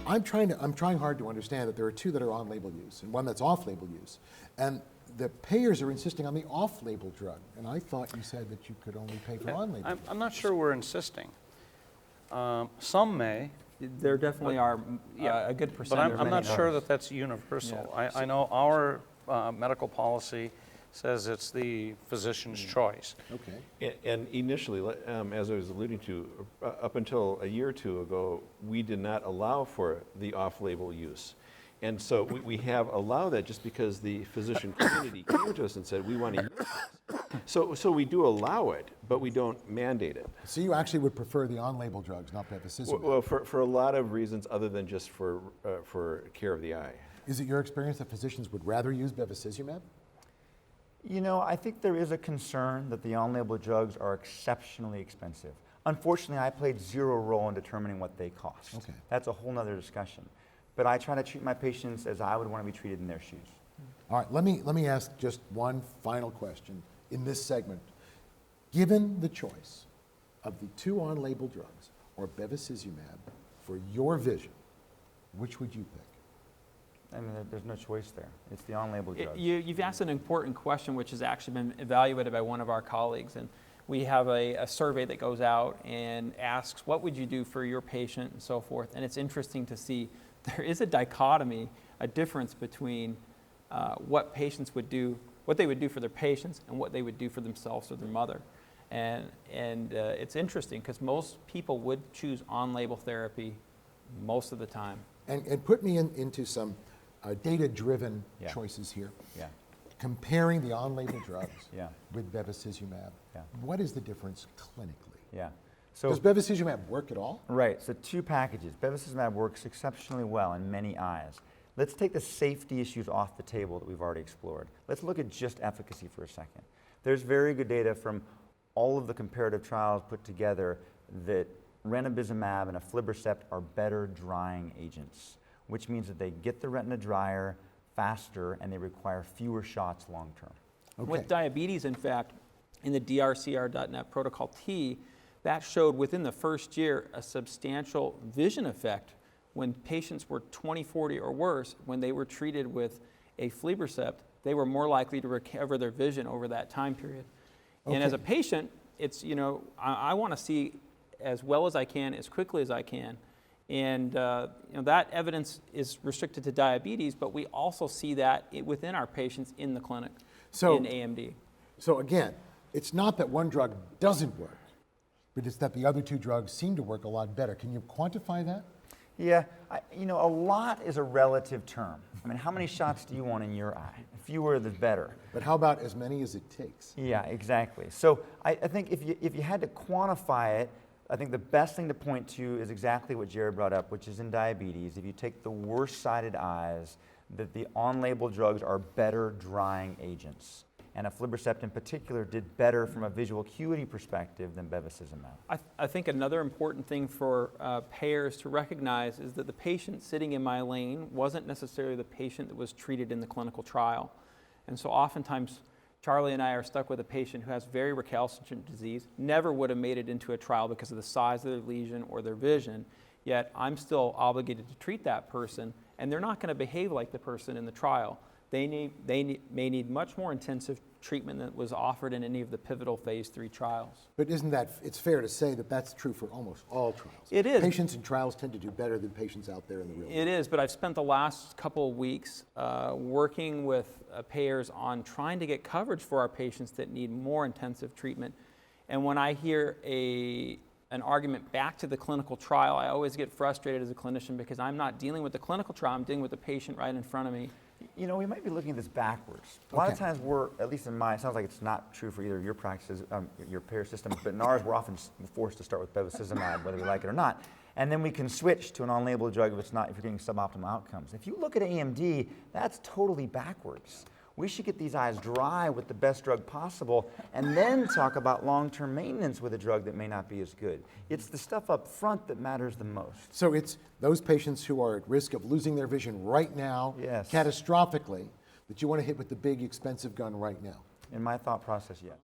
I'm trying hard to understand that there are two that are on-label use and one that's off-label use. And the payers are insisting on the off-label drug. And I thought you said that you could only pay for on-label. I'm not sure we're insisting. Some may. There definitely are a good percentage. But I'm not sure that that's universal. Yeah. I know our medical policy says it's the physician's choice. Okay. And initially, as I was alluding to, up until a year or two ago, we did not allow for the off-label use. And so we have allowed that just because the physician community came to us and said, we want to use this. So we do allow it, but we don't mandate it. So you actually would prefer the on-label drugs, not bevacizumab? Well, for a lot of reasons other than just for care of the eye. Is it your experience that physicians would rather use bevacizumab? You know, I think there is a concern that the on-label drugs are exceptionally expensive. Unfortunately, I played zero role in determining what they cost. Okay. That's a whole nother discussion. But I try to treat my patients as I would want to be treated in their shoes. All right, let me ask just one final question in this segment. Given the choice of the two on-label drugs or bevacizumab for your vision, which would you pick? I mean, there's no choice there. It's the on-label drugs. You've asked an important question, which has actually been evaluated by one of our colleagues. And we have a survey that goes out and asks, what would you do for your patient and so forth. And it's interesting to see there is a dichotomy, a difference between what patients would do, what they would do for their patients and what they would do for themselves or their mother. And it's interesting because most people would choose on-label therapy most of the time. And put me into some data-driven choices here. Yeah. Comparing the on-label drugs with bevacizumab, what is the difference clinically? Yeah. So, does bevacizumab work at all? Right, so two packages. Bevacizumab works exceptionally well in many eyes. Let's take the safety issues off the table that we've already explored. Let's look at just efficacy for a second. There's very good data from all of the comparative trials put together that ranibizumab and aflibercept are better drying agents, which means that they get the retina drier faster and they require fewer shots long term. Okay. With diabetes, in fact, in the DRCR.net protocol T, that showed within the first year a substantial vision effect when patients were 20/40 or worse. When they were treated with aflibercept, they were more likely to recover their vision over that time period. Okay. And as a patient, it's, you know, I want to see as well as I can, as quickly as I can. And you know, that evidence is restricted to diabetes, but we also see that within our patients in the clinic in AMD. So again, it's not that one drug doesn't work, but it's that the other two drugs seem to work a lot better. Can you quantify that? Yeah, you know, a lot is a relative term. I mean, how many shots do you want in your eye? The fewer, the better. But how about as many as it takes? Yeah, exactly. So I think if you had to quantify it, I think the best thing to point to is exactly what Jared brought up, which is in diabetes. If you take the worst-sided eyes, that the on-label drugs are better drying agents. And aflibercept in particular did better from a visual acuity perspective than bevacizumab. I think another important thing for payers to recognize is that the patient sitting in my lane wasn't necessarily the patient that was treated in the clinical trial. And so oftentimes Charlie and I are stuck with a patient who has very recalcitrant disease, never would have made it into a trial because of the size of their lesion or their vision, yet I'm still obligated to treat that person, and they're not going to behave like the person in the trial. They may need much more intensive treatment than was offered in any of the pivotal phase 3 trials. But isn't that, it's fair to say that that's true for almost all trials. It is. Patients in trials tend to do better than patients out there in the real world. It is, but I've spent the last couple of weeks working with payers on trying to get coverage for our patients that need more intensive treatment. And when I hear an argument back to the clinical trial, I always get frustrated as a clinician because I'm not dealing with the clinical trial, I'm dealing with the patient right in front of me. You know, we might be looking at this backwards. A lot of times we're, at least in mine, it sounds like it's not true for either of your practices, your payer systems, but in ours we're often forced to start with bevacizumab, whether we like it or not. And then we can switch to an on-label drug if you're getting suboptimal outcomes. If you look at AMD, that's totally backwards. We should get these eyes dry with the best drug possible and then talk about long-term maintenance with a drug that may not be as good. It's the stuff up front that matters the most. So it's those patients who are at risk of losing their vision right now, catastrophically, that you want to hit with the big expensive gun right now. In my thought process, yes.